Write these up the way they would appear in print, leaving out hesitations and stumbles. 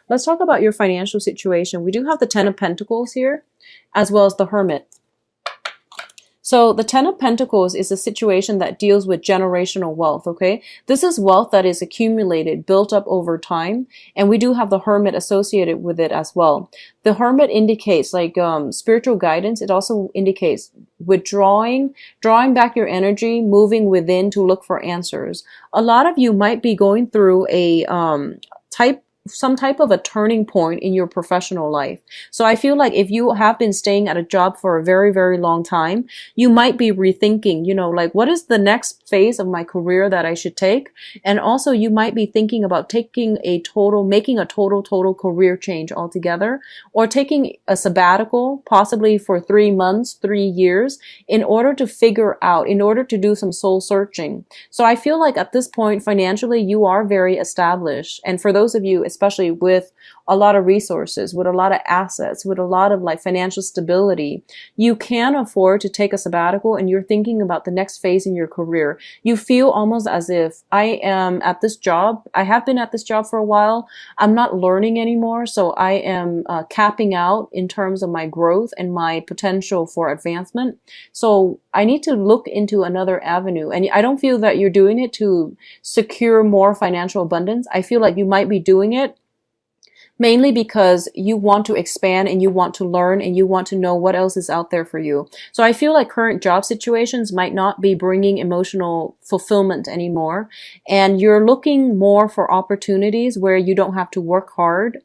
let's talk about your financial situation. We do have the Ten of Pentacles here, as well as the Hermit. So the Ten of Pentacles is a situation that deals with generational wealth, okay? This is wealth that is accumulated, built up over time, and we do have the Hermit associated with it as well. The Hermit indicates like spiritual guidance. It also indicates withdrawing, drawing back your energy, moving within to look for answers. A lot of you might be going through a some type of a turning point in your professional life. So I feel like if you have been staying at a job for a very, very long time, you might be rethinking, you know, like what is the next phase of my career that I should take? And also you might be thinking about making a total career change altogether, or taking a sabbatical, possibly for 3 months, 3 years, in order to do some soul searching. So I feel like at this point, financially, you are very established. And for those of you, especially with a lot of resources, with a lot of assets, with a lot of like financial stability, you can afford to take a sabbatical, and you're thinking about the next phase in your career. You feel almost as if I am at this job. I have been at this job for a while. I'm not learning anymore. So I am capping out in terms of my growth and my potential for advancement. So I need to look into another avenue. And I don't feel that you're doing it to secure more financial abundance. I feel like you might be doing it mainly because you want to expand and you want to learn and you want to know what else is out there for you. So I feel like current job situations might not be bringing emotional fulfillment anymore. And you're looking more for opportunities where you don't have to work hard.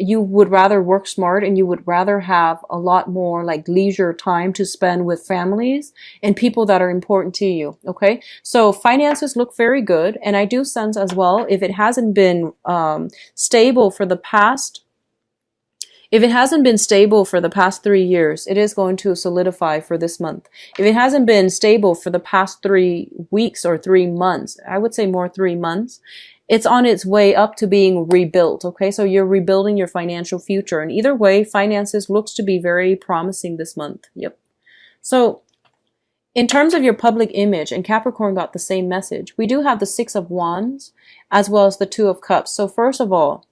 You would rather work smart, and you would rather have a lot more like leisure time to spend with families and people that are important to you. Okay. So finances look very good. And I do sense as well, if it hasn't been stable for the past 3 years, it is going to solidify for this month. If it hasn't been stable for the past 3 weeks or 3 months, I would say more 3 months, it's on its way up to being rebuilt. Okay. So you're rebuilding your financial future. And either way, finances looks to be very promising this month. Yep. So in terms of your public image, and Capricorn got the same message, we do have the Six of Wands as well as the Two of Cups. So first of all,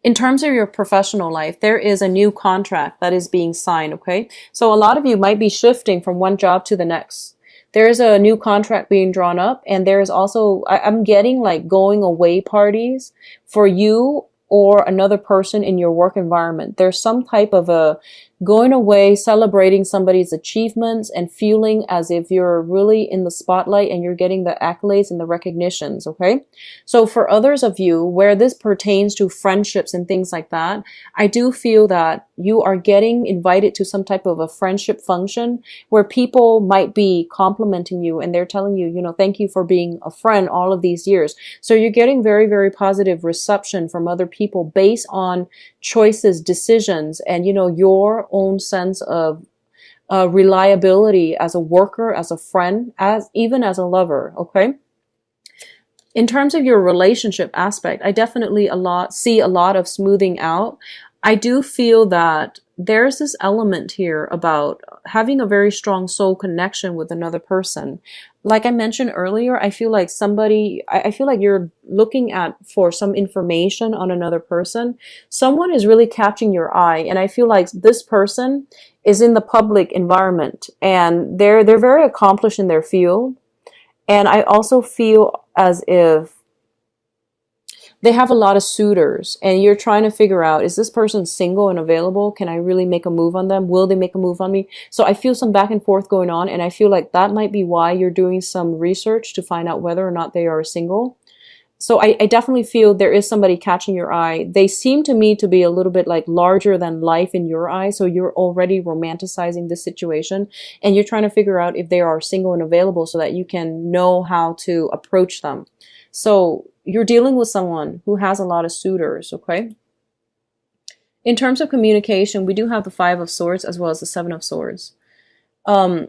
in terms of your professional life, there is a new contract that is being signed. Okay. So a lot of you might be shifting from one job to the next. There's a new contract being drawn up, and there's also, I'm getting like going away parties for you or another person in your work environment. There's some type of a going away, celebrating somebody's achievements and feeling as if you're really in the spotlight and you're getting the accolades and the recognitions, okay? So for others of you, where this pertains to friendships and things like that, I do feel that you are getting invited to some type of a friendship function where people might be complimenting you and they're telling you, you know, thank you for being a friend all of these years. So you're getting very, very positive reception from other people based on choices, decisions, and, you know, your own sense of reliability as a worker, as a friend, even as a lover. Okay. In terms of your relationship aspect, I definitely see a lot of smoothing out. I do feel that there's this element here about having a very strong soul connection with another person. Like I mentioned earlier, I feel like I feel like you're looking for some information on another person. Someone is really catching your eye, and I feel like this person is in the public environment and they're very accomplished in their field. And I also feel as if they have a lot of suitors, and you're trying to figure out, is this person single and available? Can I really make a move on them? Will they make a move on me? So I feel some back and forth going on, and I feel like that might be why you're doing some research to find out whether or not they are single. So I definitely feel there is somebody catching your eye. They seem to me to be a little bit like larger than life in your eyes. So you're already romanticizing this situation, and you're trying to figure out if they are single and available so that you can know how to approach them. So you're dealing with someone who has a lot of suitors, okay? In terms of communication, we do have the Five of Swords as well as the Seven of Swords. The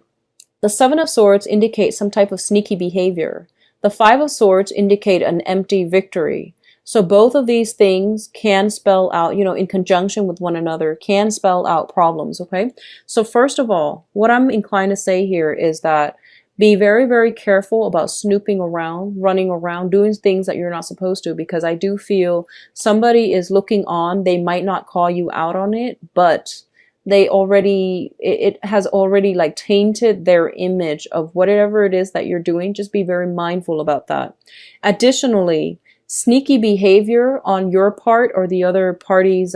Seven of Swords indicates some type of sneaky behavior. The Five of Swords indicate an empty victory. So both of these things can spell out, you know, in conjunction with one another, can spell out problems, okay? So first of all, what I'm inclined to say here is that Be very, very careful about snooping around, running around, doing things that you're not supposed to, because I do feel somebody is looking on. They might not call you out on it, but it has already like tainted their image of whatever it is that you're doing. Just be very mindful about that. Additionally, sneaky behavior on your part or the other party's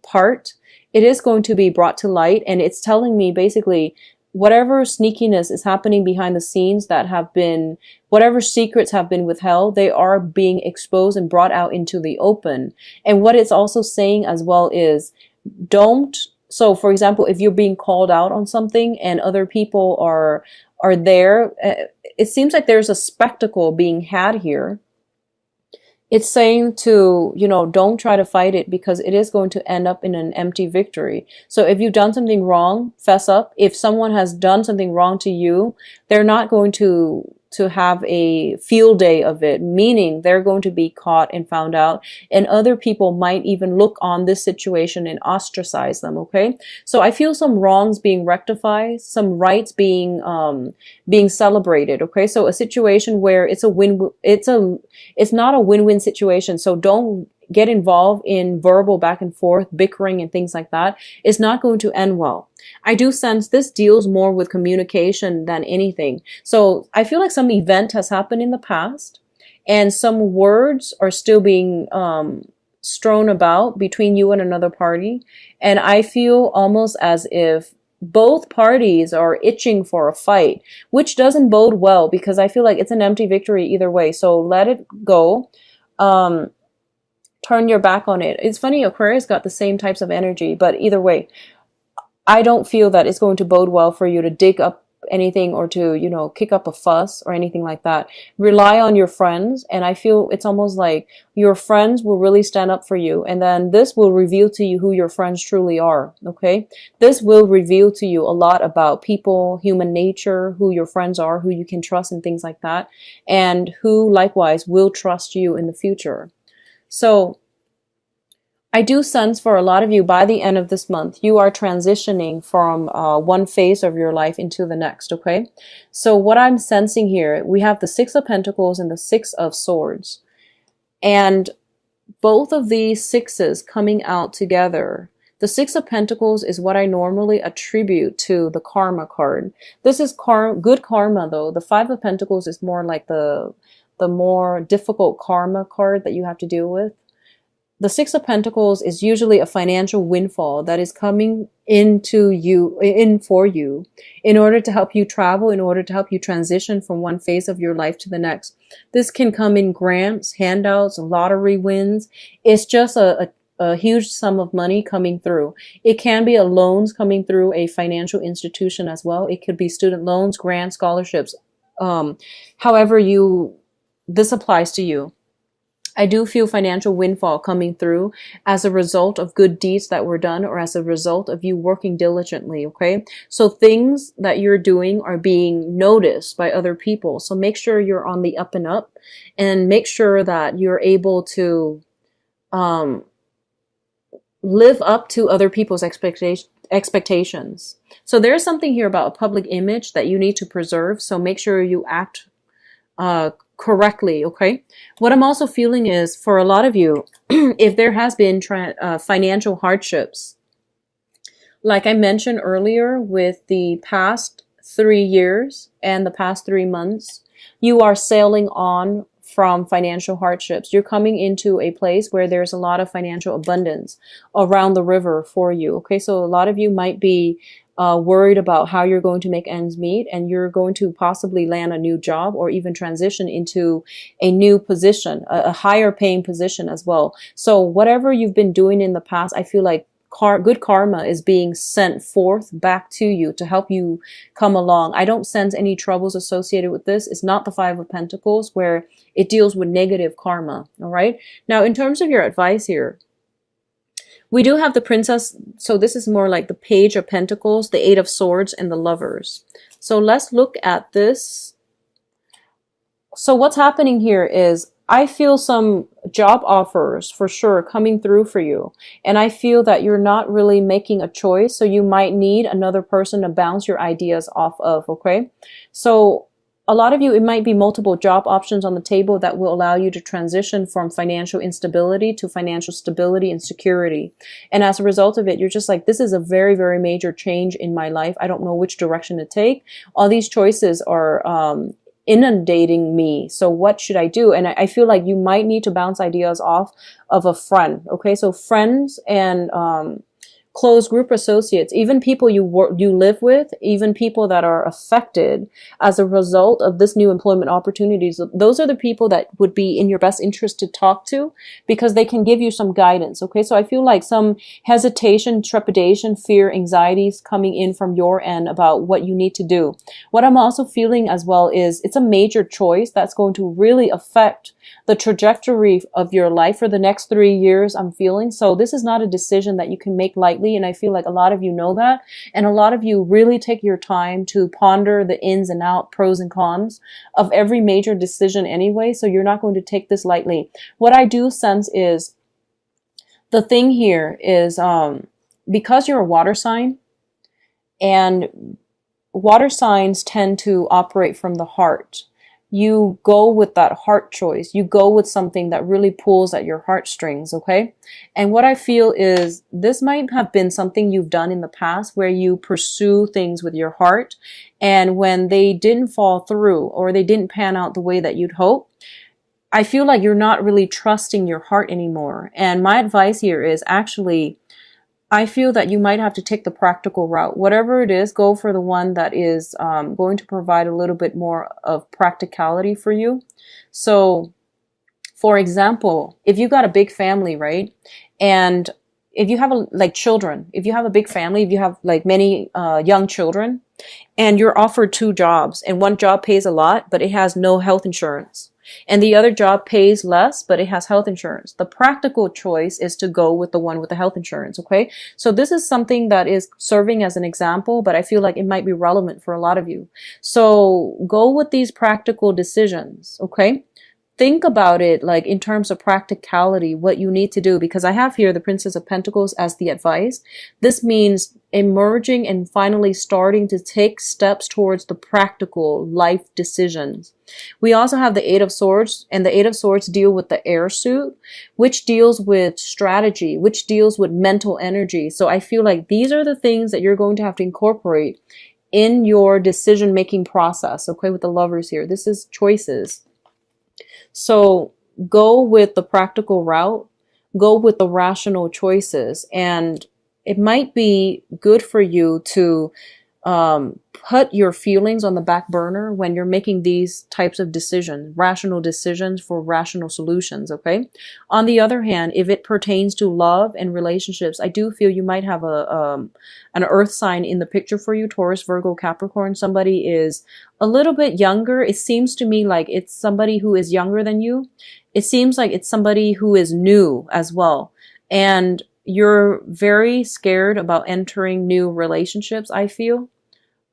part, it is going to be brought to light, and it's telling me basically whatever sneakiness is happening behind the scenes that have been, whatever secrets have been withheld, they are being exposed and brought out into the open. And what it's also saying as well is don't, so for example, if you're being called out on something and other people are there, it seems like there's a spectacle being had here. It's saying to, don't try to fight it, because it is going to end up in an empty victory. So if you've done something wrong, fess up. If someone has done something wrong to you, they're not going to have a field day of it, meaning they're going to be caught and found out, and other people might even look on this situation and ostracize them. Okay, so I feel some wrongs being rectified, some rights being celebrated. Okay, so a situation where it's not a win-win situation. So don't get involved in verbal back and forth, bickering and things like that. It's not going to end well. I do sense this deals more with communication than anything. So I feel like some event has happened in the past, and some words are still being strewn about between you and another party. And I feel almost as if both parties are itching for a fight, which doesn't bode well, because I feel like it's an empty victory either way. So let it go. Turn your back on it. It's funny, Aquarius got the same types of energy, but either way, I don't feel that it's going to bode well for you to dig up anything or to, kick up a fuss or anything like that. Rely on your friends, and I feel it's almost like your friends will really stand up for you, and then this will reveal to you who your friends truly are, okay? This will reveal to you a lot about people, human nature, who your friends are, who you can trust and things like that, and who likewise will trust you in the future. So I do sense for a lot of you, by the end of this month, you are transitioning from one phase of your life into the next, okay? So what I'm sensing here, we have the Six of Pentacles and the Six of Swords. And both of these sixes coming out together. The Six of Pentacles is what I normally attribute to the Karma card. This is good karma, though. The Five of Pentacles is more like the more difficult karma card that you have to deal with. The Six of Pentacles is usually a financial windfall that is coming in for you in order to help you travel, in order to help you transition from one phase of your life to the next. This can come in grants, handouts, lottery wins. It's just a huge sum of money coming through. It can be loans coming through a financial institution as well. It could be student loans, grants, scholarships. However this applies to you. I do feel financial windfall coming through as a result of good deeds that were done, or as a result of you working diligently, okay? So things that you're doing are being noticed by other people. So make sure you're on the up and up, and make sure that you're able to live up to other people's expectations. So there's something here about a public image that you need to preserve. So make sure you act correctly, okay? What I'm also feeling is, for a lot of you, if there has been financial hardships, like I mentioned earlier, with the past 3 years and the past 3 months, you are sailing on from financial hardships. You're coming into a place where there's a lot of financial abundance around the river for you, okay? So a lot of you might be worried about how you're going to make ends meet, and you're going to possibly land a new job or even transition into a new position, a higher paying position as well. So whatever you've been doing in the past, I feel like good karma is being sent forth back to you to help you come along. I don't sense any troubles associated with this. It's not the Five of Pentacles where it deals with negative karma. All right. Now, in terms of your advice here, we do have the Princess. So this is more like the Page of Pentacles, the Eight of Swords, and the Lovers. So let's look at this. So what's happening here is, I feel some job offers for sure coming through for you. And I feel that you're not really making a choice. So you might need another person to bounce your ideas off of, okay? So a lot of you, it might be multiple job options on the table that will allow you to transition from financial instability to financial stability and security. And as a result of it, you're just like, this is a very, very major change in my life. I don't know which direction to take. All these choices are inundating me. So what should I do? And I feel like you might need to bounce ideas off of a friend. Okay, so friends and close group associates, even people you live with, even people that are affected as a result of this new employment opportunities. Those are the people that would be in your best interest to talk to because they can give you some guidance. Okay, so I feel like some hesitation, trepidation, fear, anxieties coming in from your end about what you need to do. What I'm also feeling as well is it's a major choice that's going to really affect the trajectory of your life for the next 3 years, I'm feeling. So this is not a decision that you can make lightly. And I feel like a lot of you know that. And a lot of you really take your time to ponder the ins and outs, pros and cons of every major decision anyway. So you're not going to take this lightly. What I do sense is the thing here is, because you're a water sign, and water signs tend to operate from the heart. You go with that heart choice. You go with something that really pulls at your heartstrings, okay? And what I feel is this might have been something you've done in the past where you pursue things with your heart, and when they didn't fall through or they didn't pan out the way that you'd hope, I feel like you're not really trusting your heart anymore. And my advice here is actually, I feel that you might have to take the practical route. Whatever it is, go for the one that is going to provide a little bit more of practicality for you. So, for example, if you got a big family, right? And if you have children, if you have a big family, if you have like many young children, and you're offered 2 jobs, and one job pays a lot, but it has no health insurance, and the other job pays less, but it has health insurance. The practical choice is to go with the one with the health insurance, okay? So this is something that is serving as an example, but I feel like it might be relevant for a lot of you. So go with these practical decisions, okay? Think about it like in terms of practicality, what you need to do, because I have here the Princess of Pentacles as the advice. This means emerging and finally starting to take steps towards the practical life decisions. We also have the Eight of Swords, and the Eight of Swords deal with the air suit, which deals with strategy, which deals with mental energy. So I feel like these are the things that you're going to have to incorporate in your decision-making process, okay, with the Lovers here. This is choices. So go with the practical route, go with the rational choices, and it might be good for you to put your feelings on the back burner when you're making these types of decisions, rational decisions for rational solutions, okay? On the other hand, if it pertains to love and relationships, I do feel you might have an earth sign in the picture for you, Taurus, Virgo, Capricorn. Somebody is a little bit younger. It seems to me like it's somebody who is younger than you. It seems like it's somebody who is new as well. And you're very scared about entering new relationships, I feel.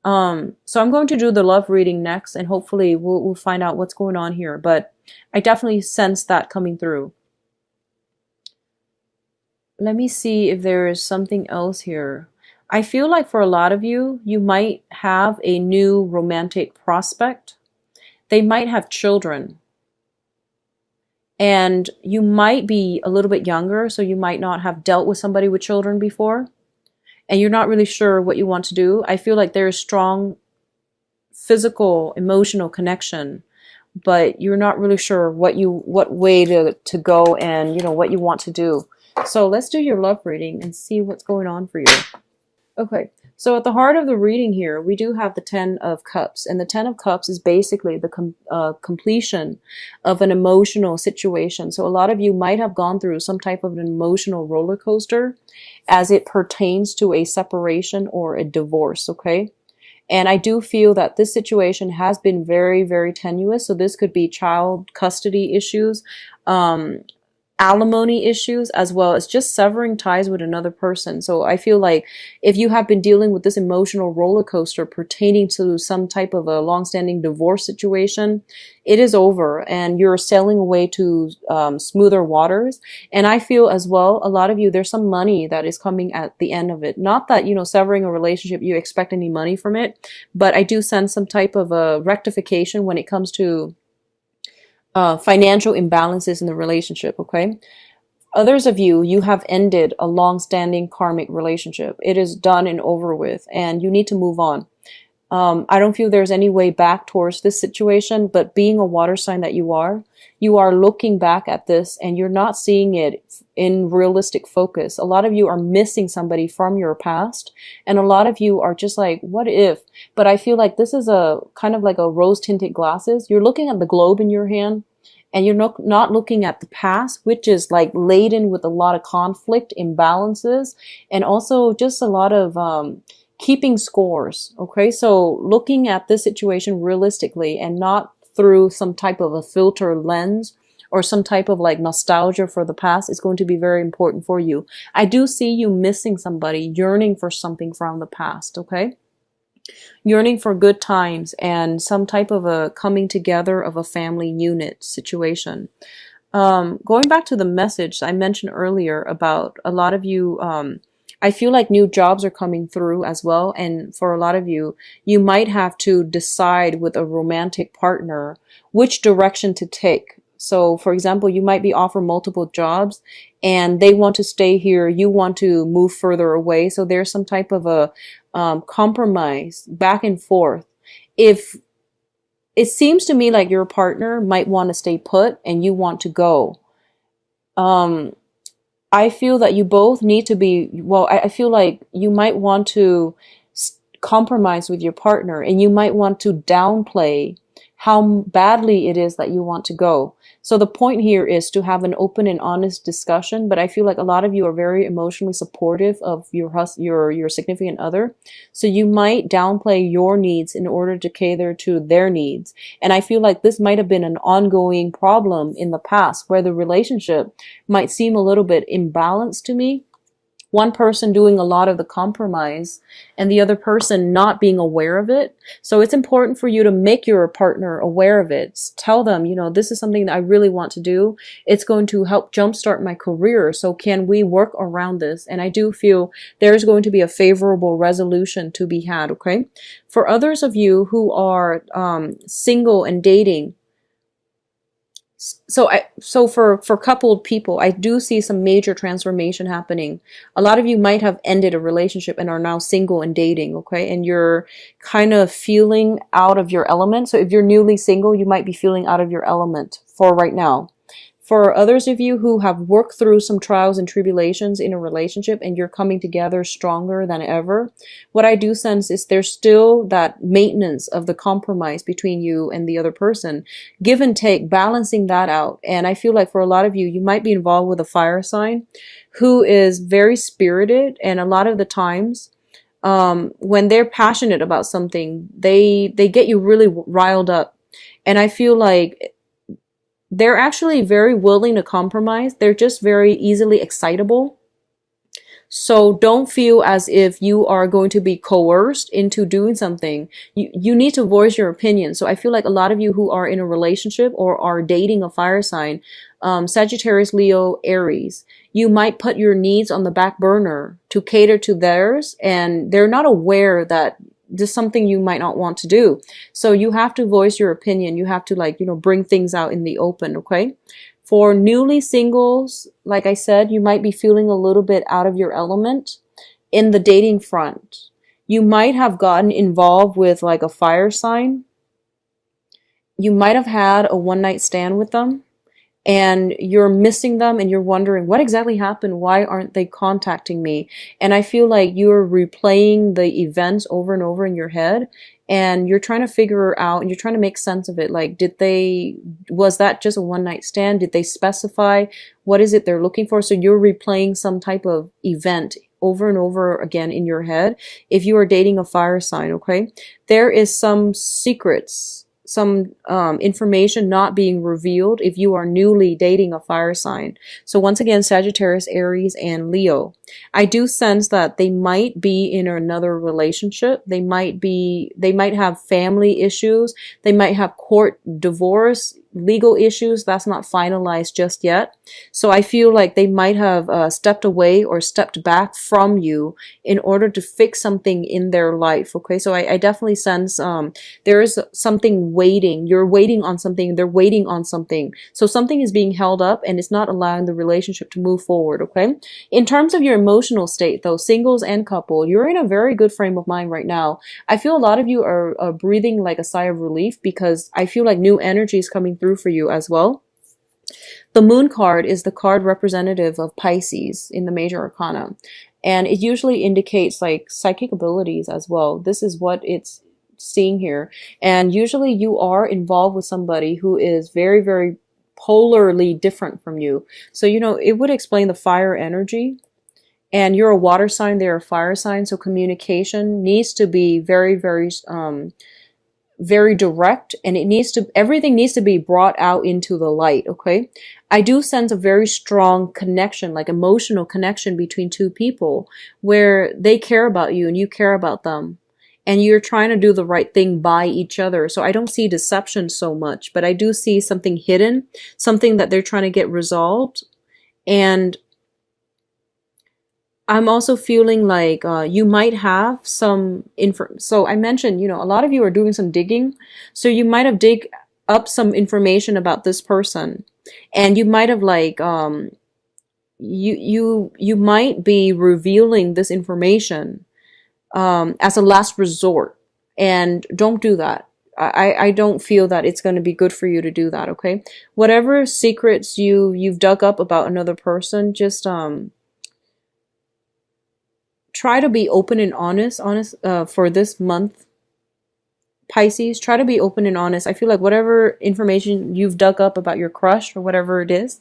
So I'm going to do the love reading next, and hopefully we'll find out what's going on here. But I definitely sense that coming through. Let me see if there is something else here. I feel like for a lot of you, you might have a new romantic prospect. They might have children. And you might be a little bit younger, so you might not have dealt with somebody with children before. And you're not really sure what you want to do. I feel like there is strong physical, emotional connection, but you're not really sure what way to go and, you know, what you want to do. So let's do your love reading and see what's going on for you. Okay, so at the heart of the reading here, we do have the Ten of Cups. And the Ten of Cups is basically the completion of an emotional situation. So a lot of you might have gone through some type of an emotional roller coaster as it pertains to a separation or a divorce, okay? And I do feel that this situation has been very, very tenuous. So this could be child custody issues, alimony issues, as well as just severing ties with another person. So I feel like if you have been dealing with this emotional roller coaster pertaining to some type of a long-standing divorce situation, it is over and you're sailing away to smoother waters. And I feel as well, a lot of you, there's some money that is coming at the end of it. Not that, severing a relationship, you expect any money from it, but I do sense some type of a rectification when it comes to financial imbalances in the relationship, okay? Others of you, you have ended a long-standing karmic relationship. It is done and over with, and you need to move on. I don't feel there's any way back towards this situation, but being a water sign that you are looking back at this and you're not seeing it in realistic focus. A lot of you are missing somebody from your past, and a lot of you are just like, what if? But I feel like this is a kind of like a rose-tinted glasses. You're looking at the globe in your hand, and you're not looking at the past, which is like laden with a lot of conflict, imbalances, and also just a lot of keeping scores. Okay, so looking at this situation realistically and not through some type of a filter lens or some type of like nostalgia for the past is going to be very important for you. I do see you missing somebody, yearning for something from the past, okay? Yearning for good times and some type of a coming together of a family unit situation. Going back to the message I mentioned earlier about a lot of you, I feel like new jobs are coming through as well. And for a lot of you, you might have to decide with a romantic partner which direction to take. So for example, you might be offered multiple jobs and they want to stay here. You want to move further away. So there's some type of a compromise back and forth. If it seems to me like your partner might want to stay put and you want to go. I feel that you both need to be, well, I feel like you might want to compromise with your partner and you might want to downplay how badly it is that you want to go. So the point here is to have an open and honest discussion, but I feel like a lot of you are very emotionally supportive of your significant other. So you might downplay your needs in order to cater to their needs. And I feel like this might have been an ongoing problem in the past where the relationship might seem a little bit imbalanced to me. One person doing a lot of the compromise and the other person not being aware of it. So it's important for you to make your partner aware of it. Tell them, this is something that I really want to do. It's going to help jumpstart my career. So can we work around this? And I do feel there's going to be a favorable resolution to be had, okay? For others of you who are single and dating, so for coupled people, I do see some major transformation happening. A lot of you might have ended a relationship and are now single and dating, okay? And you're kind of feeling out of your element. So if you're newly single, you might be feeling out of your element for right now. For others of you who have worked through some trials and tribulations in a relationship and you're coming together stronger than ever, what I do sense is there's still that maintenance of the compromise between you and the other person, give and take, balancing that out. And I feel like for a lot of you, you might be involved with a fire sign who is very spirited, and a lot of the times when they're passionate about something, they get you really riled up. And I feel like they're actually very willing to compromise. They're just very easily excitable. So don't feel as if you are going to be coerced into doing something. You need to voice your opinion. So I feel like a lot of you who are in a relationship or are dating a fire sign, Sagittarius, Leo, Aries, you might put your needs on the back burner to cater to theirs, and they're not aware that this is something you might not want to do. So you have to voice your opinion. You have to bring things out in the open, okay? For newly singles, like I said, you might be feeling a little bit out of your element in the dating front. You might have gotten involved with like a fire sign. You might have had a one-night stand with them and you're missing them and you're wondering what exactly happened. Why aren't they contacting me? And I feel like you're replaying the events over and over in your head and you're trying to figure out and you're trying to make sense of it. Like, was that just a one night stand? Did they specify what is it they're looking for? So you're replaying some type of event over and over again in your head. If you are dating a fire sign, okay, there is some secrets, information not being revealed if you are newly dating a fire sign. So once again, Sagittarius, Aries, and Leo. I do sense that they might be in another relationship. They might have family issues. They might have court divorce, legal issues. That's not finalized just yet. So I feel like they might have stepped away or stepped back from you in order to fix something in their life. Okay, so I definitely sense there is something waiting. You're waiting on something. They're waiting on something. So something is being held up and it's not allowing the relationship to move forward. Okay, in terms of your emotional state, though, singles and couple, you're in a very good frame of mind right now. I feel a lot of you are breathing like a sigh of relief because I feel like new energy is coming through for you as well. The Moon card is the card representative of Pisces in the major arcana. And it usually indicates like psychic abilities as well. This is what it's seeing here. And usually you are involved with somebody who is very, very polarly different from you. So, you know, it would explain the fire energy. And you're a water sign, they're a fire sign. So communication needs to be very, very direct, and everything needs to be brought out into the light. Okay, I do sense a very strong connection, like emotional connection between two people where they care about you and you care about them, and you're trying to do the right thing by each other. So I don't see deception so much, but I do see something hidden, something that they're trying to get resolved. And I'm also feeling like you might have some info. So I mentioned, you know, a lot of you are doing some digging. So you might have dig up some information about this person, and you might have like you might be revealing this information as a last resort, and don't do that. I don't feel that it's going to be good for you to do that. Okay, whatever secrets you've dug up about another person, just try to be open and honest for this month, Pisces. Try to be open and honest. I feel like whatever information you've dug up about your crush or whatever it is,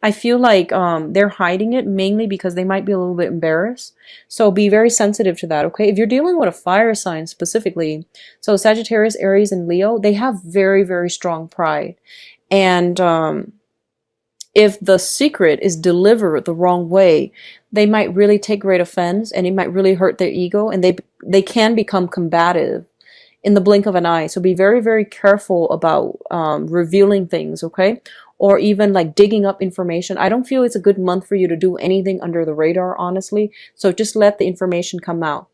I feel like they're hiding it mainly because they might be a little bit embarrassed. So be very sensitive to that, okay? If you're dealing with a fire sign specifically, so Sagittarius, Aries, and Leo, they have very, very strong pride. And if the secret is delivered the wrong way, they might really take great offense, and it might really hurt their ego, and they can become combative in the blink of an eye. So be very, very careful about revealing things, okay? Or even like digging up information. I don't feel it's a good month for you to do anything under the radar, honestly. So just let the information come out.